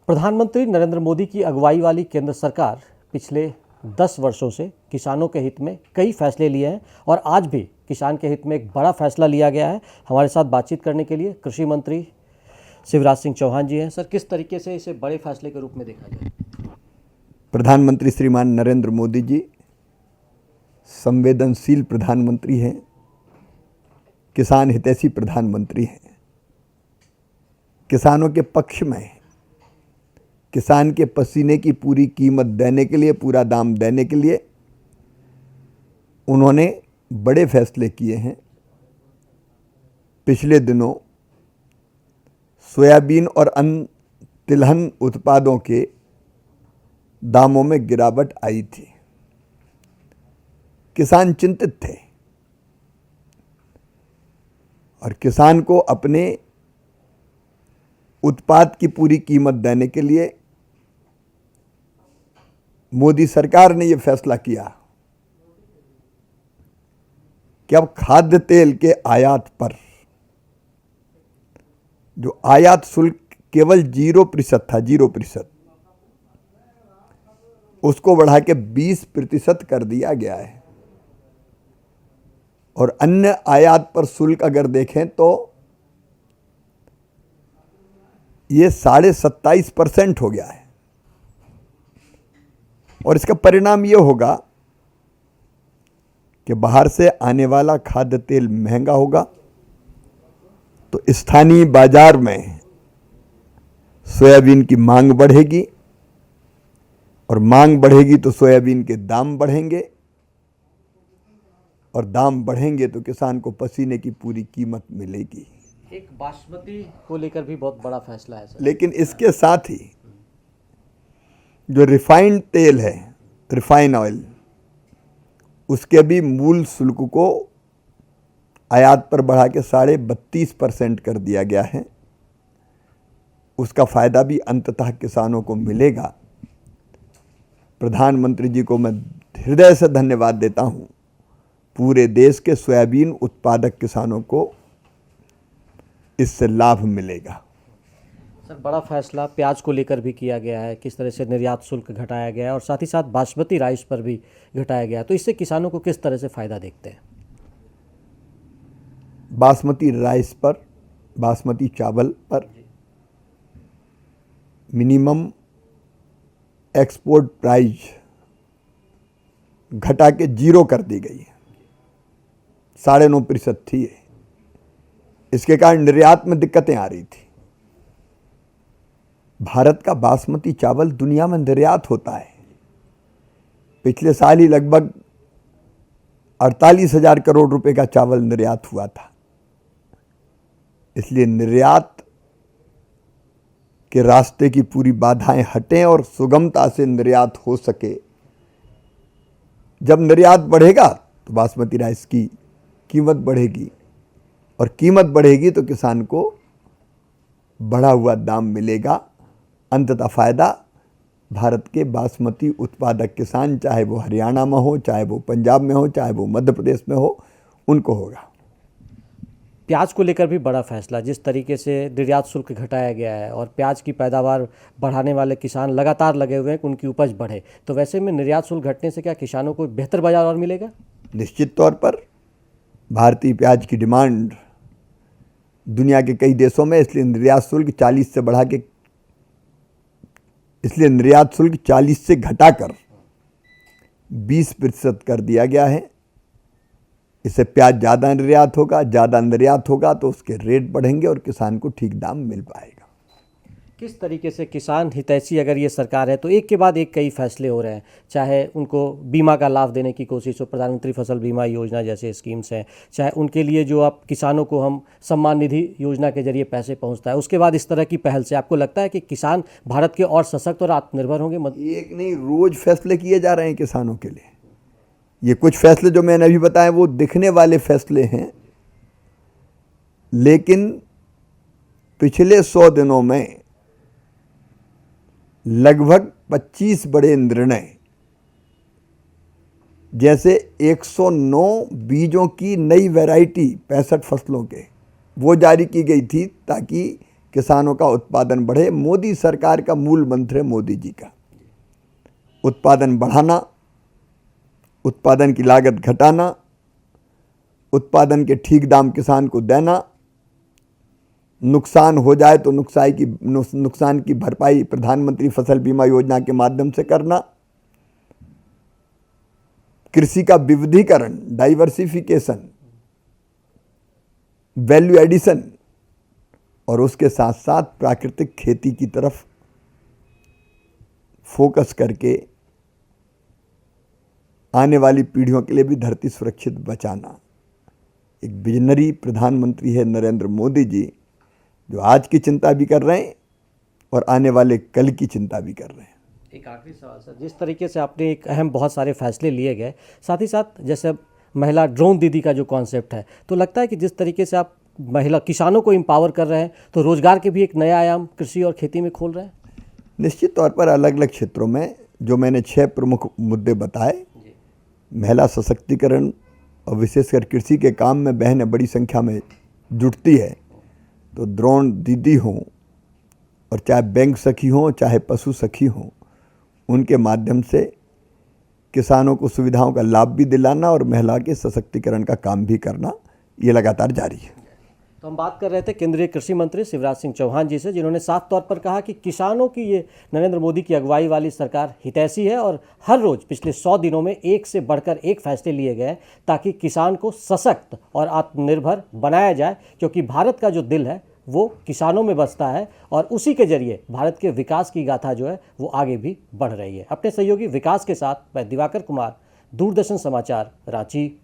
प्रधानमंत्री नरेंद्र मोदी की अगुवाई वाली केंद्र सरकार पिछले 10 वर्षों से किसानों के हित में कई फैसले लिए हैं और आज भी किसान के हित में एक बड़ा फैसला लिया गया है। हमारे साथ बातचीत करने के लिए कृषि मंत्री शिवराज सिंह चौहान जी हैं। सर, किस तरीके से इसे बड़े फैसले के रूप में देखा जाए? प्रधानमंत्री श्रीमान नरेंद्र मोदी जी संवेदनशील प्रधानमंत्री हैं, किसान हितैषी प्रधानमंत्री हैं, किसानों के पक्ष में हैं। किसान के पसीने की पूरी कीमत देने के लिए, पूरा दाम देने के लिए उन्होंने बड़े फैसले किए हैं। पिछले दिनों सोयाबीन और अन्य तिलहन उत्पादों के दामों में गिरावट आई थी। किसान चिंतित थे और किसान को अपने उत्पाद की पूरी कीमत देने के लिए मोदी सरकार ने यह फैसला किया कि अब खाद्य तेल के आयात पर जो आयात शुल्क केवल 0% था, 0%, उसको बढ़ा के 20% कर दिया गया है। और अन्य आयात पर शुल्क अगर देखें तो ये 27.5% हो गया है। और इसका परिणाम ये होगा कि बाहर से आने वाला खाद्य तेल महंगा होगा, तो स्थानीय बाजार में सोयाबीन की मांग बढ़ेगी और मांग बढ़ेगी तो सोयाबीन के दाम बढ़ेंगे और दाम बढ़ेंगे तो किसान को पसीने की पूरी कीमत मिलेगी। एक बासमती को लेकर भी बहुत बड़ा फैसला है सर। लेकिन इसके साथ ही जो रिफाइंड तेल है, रिफाइन ऑयल, उसके भी मूल शुल्क को आयात पर बढ़ा के 32.5% कर दिया गया है। उसका फायदा भी अंततः किसानों को मिलेगा। प्रधानमंत्री जी को मैं हृदय से धन्यवाद देता हूं। पूरे देश के सोयाबीन उत्पादक किसानों को इससे लाभ मिलेगा। सर, बड़ा फैसला प्याज को लेकर भी किया गया है, किस तरह से निर्यात शुल्क घटाया गया है और साथ ही साथ बासमती राइस पर भी घटाया गया है, तो इससे किसानों को किस तरह से फायदा देखते हैं? बासमती राइस पर, बासमती चावल पर मिनिमम एक्सपोर्ट प्राइस घटा के 0 कर दी गई है। 9.5% थी। इसके कारण निर्यात में दिक्कतें आ रही थी। भारत का बासमती चावल दुनिया में निर्यात होता है। पिछले साल ही लगभग 48,000 करोड़ रुपए का चावल निर्यात हुआ था। इसलिए निर्यात के रास्ते की पूरी बाधाएं हटें और सुगमता से निर्यात हो सके। जब निर्यात बढ़ेगा तो बासमती राइस की कीमत बढ़ेगी और कीमत बढ़ेगी तो किसान को बढ़ा हुआ दाम मिलेगा। अंततः फायदा भारत के बासमती उत्पादक किसान, चाहे वो हरियाणा में हो, चाहे वो पंजाब में हो, चाहे वो मध्य प्रदेश में हो, उनको होगा। प्याज को लेकर भी बड़ा फैसला, जिस तरीके से निर्यात शुल्क घटाया गया है और प्याज की पैदावार बढ़ाने वाले किसान लगातार लगे हुए हैं कि उनकी उपज बढ़े, तो वैसे में निर्यात शुल्क घटने से क्या किसानों को बेहतर बाजार और मिलेगा? निश्चित तौर पर भारतीय प्याज की डिमांड दुनिया के कई देशों में, इसलिए निर्यात शुल्क 40 से घटाकर 20% कर दिया गया है। इससे प्याज ज़्यादा निर्यात होगा तो उसके रेट बढ़ेंगे और किसान को ठीक दाम मिल पाएगा। किस तरीके से किसान हितैषी अगर ये सरकार है तो एक के बाद एक कई फैसले हो रहे हैं, चाहे उनको बीमा का लाभ देने की कोशिश हो, प्रधानमंत्री फसल बीमा योजना जैसे स्कीम्स हैं, चाहे उनके लिए जो आप किसानों को हम सम्मान निधि योजना के जरिए पैसे पहुंचता है, उसके बाद इस तरह की पहल से आपको लगता है कि किसान भारत के और सशक्त और आत्मनिर्भर होंगे? एक नहीं, रोज फैसले किए जा रहे हैं किसानों के लिए। ये कुछ फैसले जो मैंने अभी बताए वो दिखने वाले फैसले हैं, लेकिन पिछले 100 दिनों में लगभग 25 बड़े निर्णय, जैसे 109 बीजों की नई वैरायटी 65 फसलों के, वो जारी की गई थी ताकि किसानों का उत्पादन बढ़े। मोदी सरकार का मूल मंत्र है मोदी जी का, उत्पादन बढ़ाना, उत्पादन की लागत घटाना, उत्पादन के ठीक दाम किसान को देना, नुकसान हो जाए तो नुकसान की भरपाई प्रधानमंत्री फसल बीमा योजना के माध्यम से करना, कृषि का विविधीकरण, डाइवर्सिफिकेशन, वैल्यू एडिशन, और उसके साथ साथ प्राकृतिक खेती की तरफ फोकस करके आने वाली पीढ़ियों के लिए भी धरती सुरक्षित बचाना। एक विजनरी प्रधानमंत्री है नरेंद्र मोदी जी, जो आज की चिंता भी कर रहे हैं और आने वाले कल की चिंता भी कर रहे हैं। एक आखिरी सवाल सर, जिस तरीके से आपने एक अहम बहुत सारे फैसले लिए गए, साथ ही साथ जैसे महिला ड्रोन दीदी का जो कॉन्सेप्ट है, तो लगता है कि जिस तरीके से आप महिला किसानों को एम्पावर कर रहे हैं तो रोजगार के भी एक नया आयाम कृषि और खेती में खोल रहे हैं। निश्चित तौर पर अलग अलग क्षेत्रों में जो मैंने 6 प्रमुख मुद्दे बताए, महिला सशक्तिकरण और विशेषकर कृषि के काम में बहनें बड़ी संख्या में जुटती है, तो ड्रोन दीदी हों और चाहे बैंक सखी हों चाहे पशु सखी हों, उनके माध्यम से किसानों को सुविधाओं का लाभ भी दिलाना और महिला के सशक्तिकरण का काम भी करना, ये लगातार जारी है। तो हम बात कर रहे थे केंद्रीय कृषि मंत्री शिवराज सिंह चौहान जी से, जिन्होंने साफ तौर पर कहा कि किसानों की ये नरेंद्र मोदी की अगुवाई वाली सरकार हितैषी है और हर रोज पिछले 100 दिनों में एक से बढ़कर एक फैसले लिए गए ताकि किसान को सशक्त और आत्मनिर्भर बनाया जाए, क्योंकि भारत का जो दिल है वो किसानों में बसता है और उसी के जरिए भारत के विकास की गाथा जो है वो आगे भी बढ़ रही है। अपने सहयोगी विकास के साथ मैं दिवाकर कुमार, दूरदर्शन समाचार, रांची।